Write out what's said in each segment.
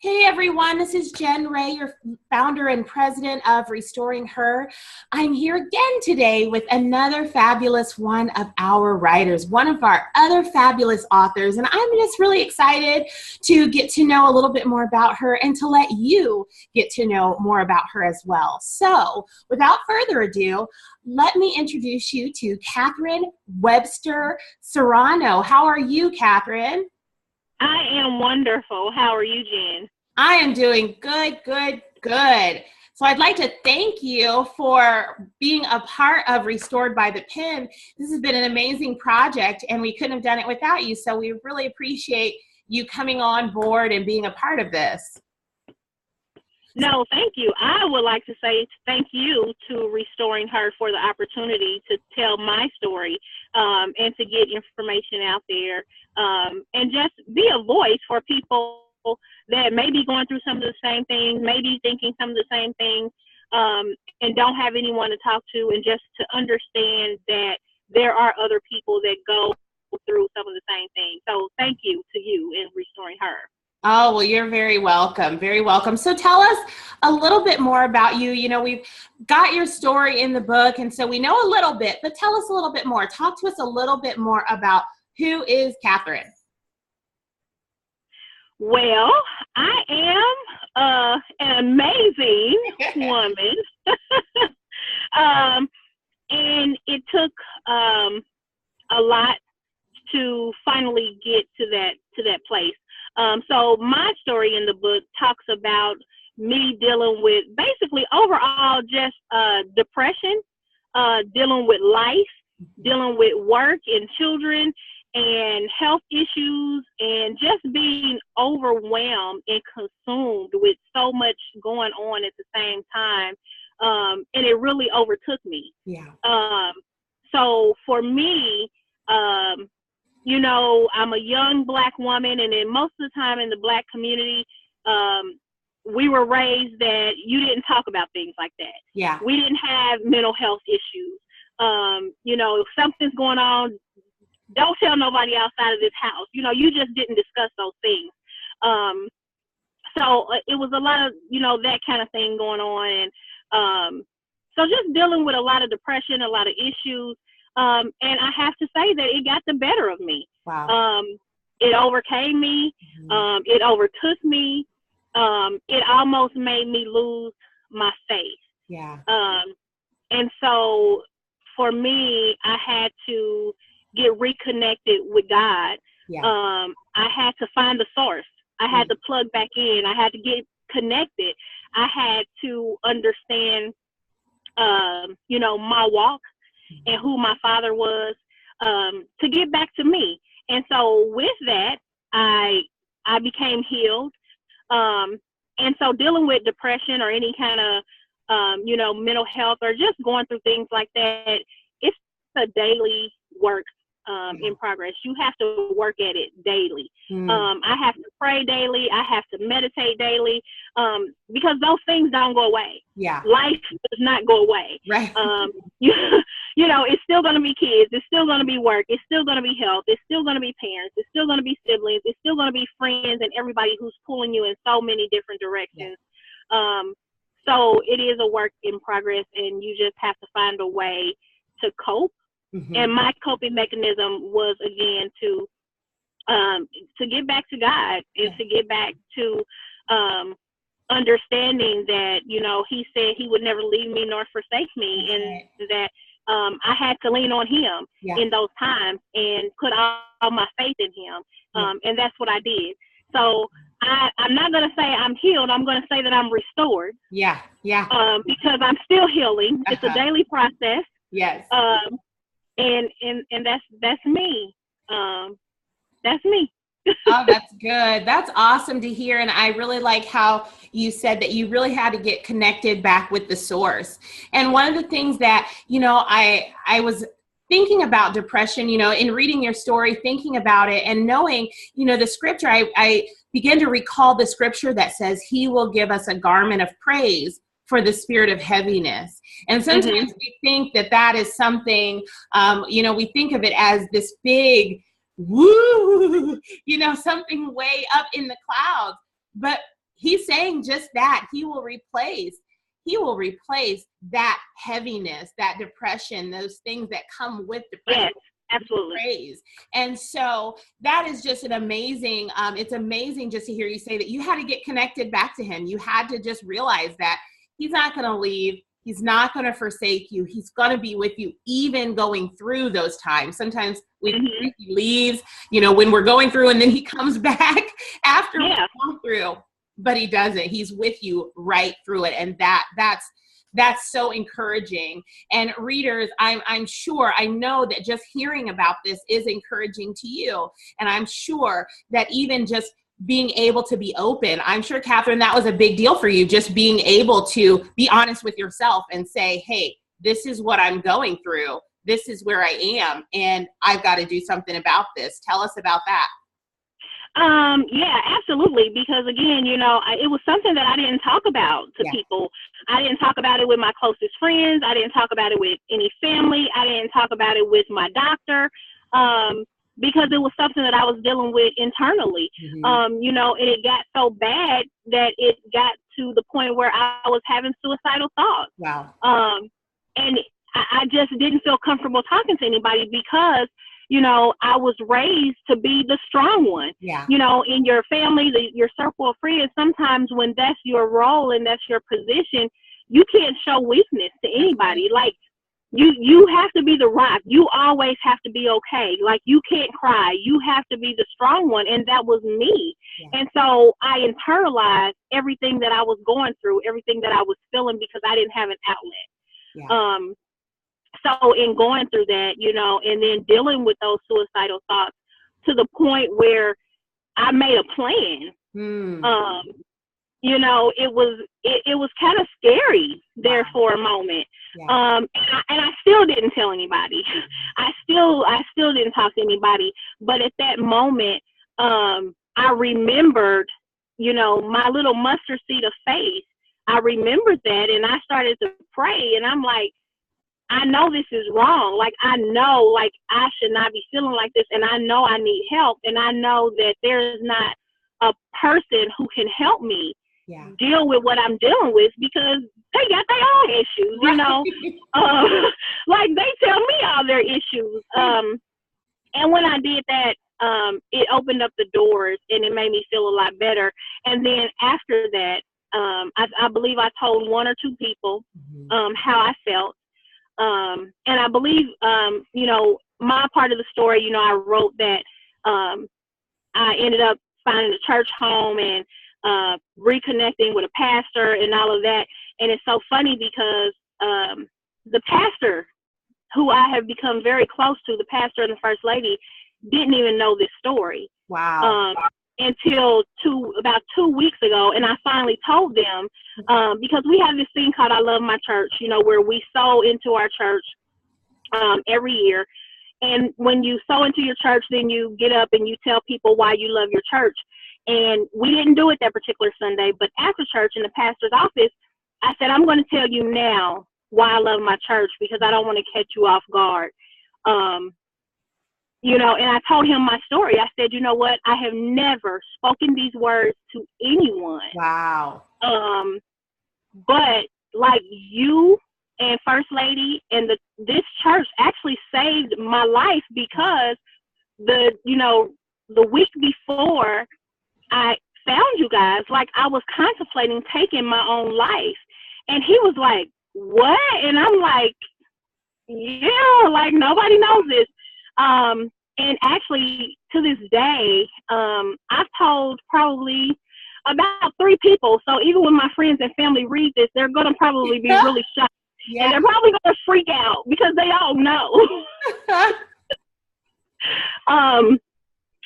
Hey everyone, this is Jen Ray, your founder and president of Restoring Her. I'm here again today with another fabulous one of our writers, one of our other fabulous authors, and I'm just really excited to get to know a little bit more about her and to let you get to know more about her as well. So, without further ado, let me introduce you to Catherine Webster Serrano. How are you, Catherine? I am wonderful. How are you, Jen? I am doing good. So I'd like to thank you for being a part of Restored by the Pen. This has been an amazing project, and we couldn't have done it without you. So we really appreciate you coming on board and being a part of this. No, thank you. I would like to say thank you to Restoring Her for the opportunity to tell my story and to get information out there and just be a voice for people that may be going through some of the same things, maybe thinking some of the same things, and don't have anyone to talk to, and just to understand that there are other people that go through some of the same things. So thank you to you in Restoring Her. Oh, well, you're very welcome. Very welcome. So tell us a little bit more about you. You know, we've got your story in the book, and so we know a little bit, but tell us a little bit more. Talk to us a little bit more about who is Catherine. Well, I am an amazing woman. And it took a lot to finally get to that place. So my story in the book talks about me dealing with basically overall just depression, dealing with life, dealing with work and children and health issues, and just being overwhelmed and consumed with so much going on at the same time. And it really overtook me. Yeah. So for me, you know, I'm a young Black woman, and then most of the time in the Black community, we were raised that you didn't talk about things like that. Yeah. We didn't have mental health issues. You know, if something's going on, don't tell nobody outside of this house. You know, you just didn't discuss those things. So it was a lot of, you know, that kind of thing going on. And so just dealing with a lot of depression, a lot of issues. And I have to say that it got the better of me. Wow. It overcame me. It overtook me. It almost made me lose my faith. Yeah. And so for me, I had to get reconnected with God. Yeah. I had to find the source. I had to plug back in. I had to get connected. I had to understand, you know, my walk and who my father was, to get back to me. And so with that, I became healed. And so dealing with depression or any kind of, you know, mental health or just going through things like that, it's a daily work in progress. You have to work at it daily. I have to pray daily. I have to meditate daily, because those things don't go away. Yeah. Life does not go away. Right. You know, it's still going to be kids. It's still going to be work. It's still going to be health. It's still going to be parents. It's still going to be siblings. It's still going to be friends and everybody who's pulling you in so many different directions. So it is a work in progress, and you just have to find a way to cope. And my coping mechanism was, again, to get back to God and to get back to understanding that, you know, He said He would never leave me nor forsake me, and that I had to lean on Him in those times and put all my faith in Him. And that's what I did. So I'm not going to say I'm healed. I'm going to say that I'm restored. Yeah. Yeah. Because I'm still healing. It's a daily process. Yes. And that's me. That's me. Oh, that's good. That's awesome to hear. And I really like how you said that you really had to get connected back with the source. And one of the things that, you know, I was thinking about depression, you know, in reading your story, thinking about it and knowing, you know, the scripture, I began to recall the scripture that says He will give us a garment of praise for the spirit of heaviness. And sometimes we think that that is something, you know, we think of it as this big, woo, you know, something way up in the clouds. But he's saying just that. He will replace that heaviness, that depression, those things that come with depression. Yes, absolutely. Praise. And so that is just an amazing, it's amazing just to hear you say that you had to get connected back to him. You had to just realize that he's not going to leave. He's not going to forsake you. He's going to be with you, even going through those times. Sometimes we think he leaves, when we're going through, and then he comes back after we've gone through, but he doesn't. He's with you right through it. And that's so encouraging. And readers, I'm sure, I know that just hearing about this is encouraging to you. And I'm sure that even just being able to be open, I'm sure, Catherine, that was a big deal for you, just being able to be honest with yourself and say, hey, this is what I'm going through. This is where I am, and I've got to do something about this. Tell us about that. Yeah, absolutely. Because again, it was something that I didn't talk about to people. I didn't talk about it with my closest friends. I didn't talk about it with any family. I didn't talk about it with my doctor. Because it was something that I was dealing with internally, and it got so bad that it got to the point where I was having suicidal thoughts. Wow. And I just didn't feel comfortable talking to anybody because, I was raised to be the strong one. Yeah. In your family, your circle of friends, sometimes when that's your role and that's your position, you can't show weakness to anybody. Like, you have to be the rock. You always have to be okay. Like, you can't cry. You have to be the strong one. And that was me. Yeah. And so I internalized everything that I was going through, everything that I was feeling, because I didn't have an outlet. Yeah. So in going through that, and then dealing with those suicidal thoughts to the point where I made a plan. It was kind of scary there for a moment. Yeah. And I still didn't tell anybody. I still didn't talk to anybody. But at that moment, I remembered, my little mustard seed of faith. I remembered that, and I started to pray, and I'm like, I know this is wrong. Like, I know, like, I should not be feeling like this, and I know I need help, and I know that there is not a person who can help me deal with what I'm dealing with, because they got their own issues, like, they tell me all their issues. And when I did that, it opened up the doors, and it made me feel a lot better. And then after that, I believe I told one or two people how I felt. And I believe, my part of the story, I wrote that I ended up finding a church home and reconnecting with a pastor and all of that. And it's so funny because the pastor, who I have become very close to, the pastor and the first lady, didn't even know this story. Wow. Until about 2 weeks ago, and I finally told them, because we have this thing called I Love My Church, where we sow into our church every year. And when you sow into your church, then you get up and you tell people why you love your church. And we didn't do it that particular Sunday, but after church in the pastor's office, I said, I'm going to tell you now why I love my church, because I don't want to catch you off guard. And I told him my story. I said, you know what? I have never spoken these words to anyone. Wow. But like you and First Lady and this church actually saved my life, because the week before I found you guys, like, I was contemplating taking my own life. And he was like, what? And I'm like, yeah, like, nobody knows this. And actually, to this day, I've told probably about 3 people. So even when my friends and family read this, they're going to probably be really shocked. Yeah. And they're probably going to freak out, because they all know.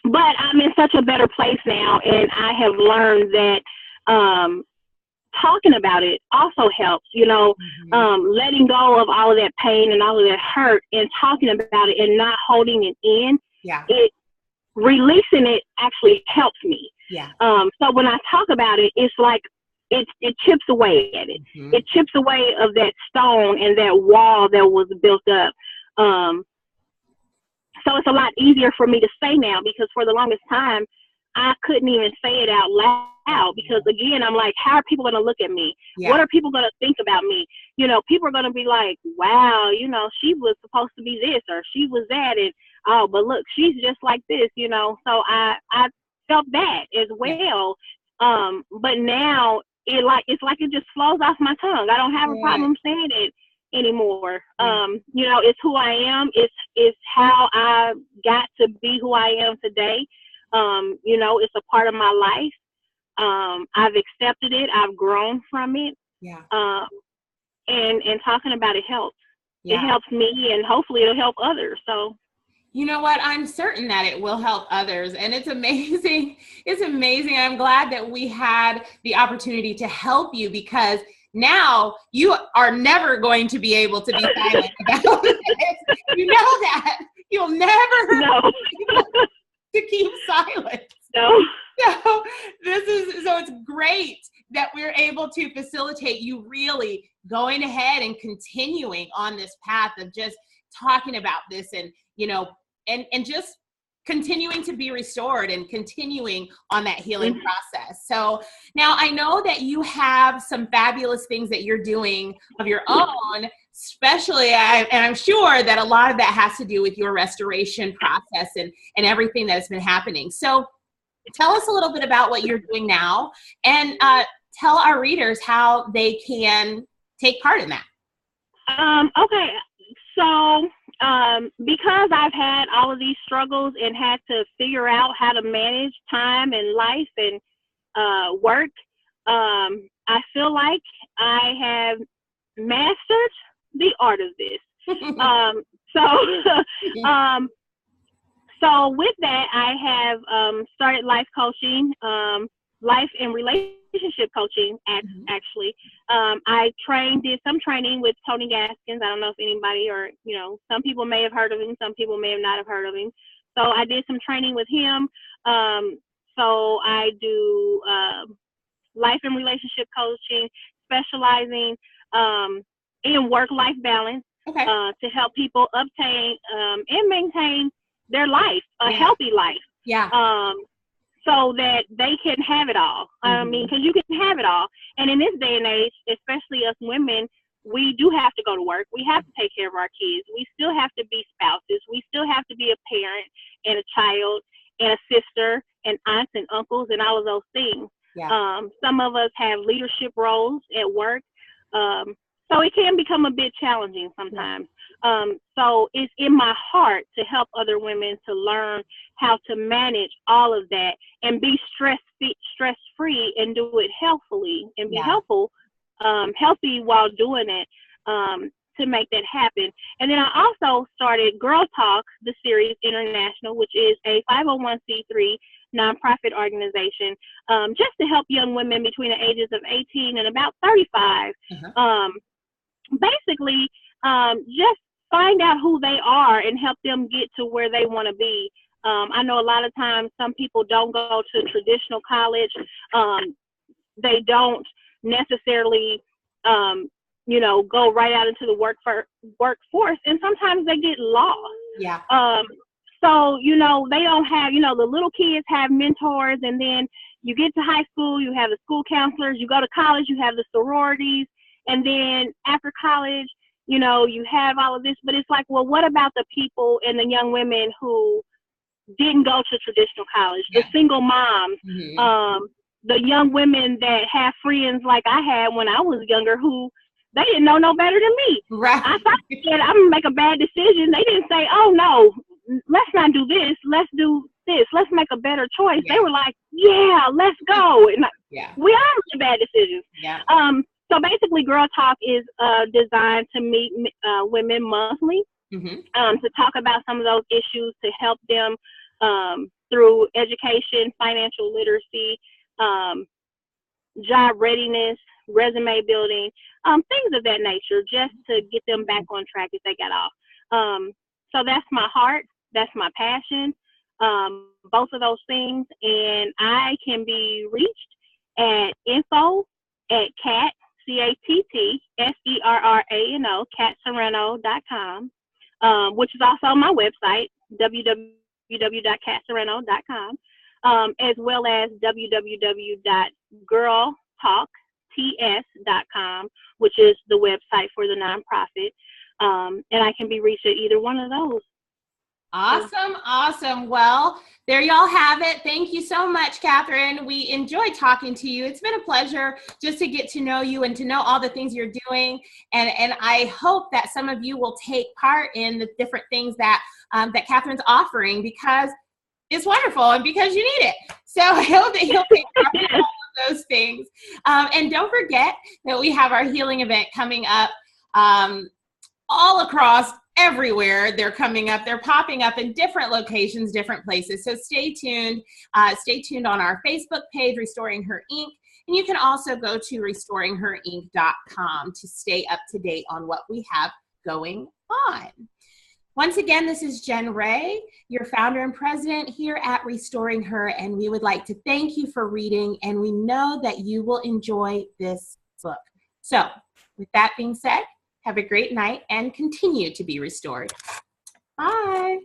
But I'm in such a better place now, and I have learned that talking about it also helps, letting go of all of that pain and all of that hurt, and talking about it and not holding it in. Yeah. Releasing it actually helps me. Yeah. So when I talk about it, it's like it chips away at it. Mm-hmm. It chips away of that stone and that wall that was built up. So it's a lot easier for me to say now, because for the longest time, I couldn't even say it out out, because again, I'm like, how are people going to look at me? Yeah. What are people going to think about me? You know, people are going to be like, wow, you know, she was supposed to be this, or she was that, and oh, but look, she's just like this, you know. So I felt that as well. But now it's like it just flows off my tongue. I don't have a problem saying it anymore. You know, it's who I am. It's how I got to be who I am today. You know, it's a part of my life. I've accepted it. I've grown from it. Yeah. And talking about it helps. Yeah. It helps me, and hopefully it'll help others. So, you know what? I'm certain that it will help others. And it's amazing. It's amazing. I'm glad that we had the opportunity to help you, because now you are never going to be able to be silent about it. You know that. You'll never be able to keep silent. No. So it's great that we're able to facilitate you really going ahead and continuing on this path of just talking about this, and, you know, and just continuing to be restored and continuing on that healing process. So now I know that you have some fabulous things that you're doing of your own, especially, and I'm sure that a lot of that has to do with your restoration process and everything that has been happening. So tell us a little bit about what you're doing now, and tell our readers how they can take part in that. Okay. So, because I've had all of these struggles and had to figure out how to manage time and life and work, I feel like I have mastered the art of this. So with that, I have started life coaching, life and relationship coaching, actually. I did some training with Tony Gaskins. I don't know if anybody, or, you know, some people may have heard of him, some people may have not have heard of him. So I did some training with him. So I do life and relationship coaching, specializing in work-life balance, to help people obtain and maintain their life, a healthy life. Yeah. So that they can have it all. I mean, because you can have it all. And in this day and age, especially us women, we do have to go to work. We have to take care of our kids. We still have to be spouses. We still have to be a parent and a child and a sister and aunts and uncles and all of those things. Yeah. Some of us have leadership roles at work. So it can become a bit challenging sometimes. So it's in my heart to help other women to learn how to manage all of that and be stress-free and do it healthfully and be healthy while doing it, to make that happen. And then I also started Girl Talk, the series international, which is a 501c3 nonprofit organization, just to help young women between the ages of 18 and about 35. Basically, just find out who they are and help them get to where they want to be. I know a lot of times some people don't go to traditional college. They don't necessarily, you know, go right out into the workforce, and sometimes they get lost. Yeah. So, you know, they don't have, you know, the little kids have mentors, and then you get to high school, you have the school counselors, you go to college, you have the sororities, and then after college, you know, you have all of this, but it's like, well, what about the people and the young women who didn't go to traditional college, the single moms, the young women that have friends like I had when I was younger who they didn't know no better than me. Right. I thought they said, I'm going to make a bad decision. They didn't say, oh, no, let's not do this. Let's do this. Let's make a better choice. Yeah. They were like, yeah, let's go. And we all make bad decisions. Yeah. So basically, Girl Talk is designed to meet women monthly, to talk about some of those issues, to help them through education, financial literacy, job readiness, resume building, things of that nature, just to get them back on track if they got off. So that's my heart. That's my passion, both of those things. And I can be reached at info@CATSERRANO, CatSerrano.com, which is also my website, www.catserrano.com. as well as www.girltalkts.com, which is the website for the nonprofit. And I can be reached at either one of those. Awesome. Awesome. Well, there y'all have it. Thank you so much, Catherine. We enjoyed talking to you. It's been a pleasure just to get to know you and to know all the things you're doing. And I hope that some of you will take part in the different things that, that Catherine's offering, because it's wonderful and because you need it. So I hope that you'll take part in all of those things. And don't forget that we have our healing event coming up all across everywhere. They're coming up. They're popping up in different locations, different places. So stay tuned. Stay tuned on our Facebook page, Restoring Her Inc. And you can also go to restoringherinc.com to stay up to date on what we have going on. Once again, this is Jen Ray, your founder and president here at Restoring Her, and we would like to thank you for reading, and we know that you will enjoy this book. So with that being said, have a great night and continue to be restored. Bye.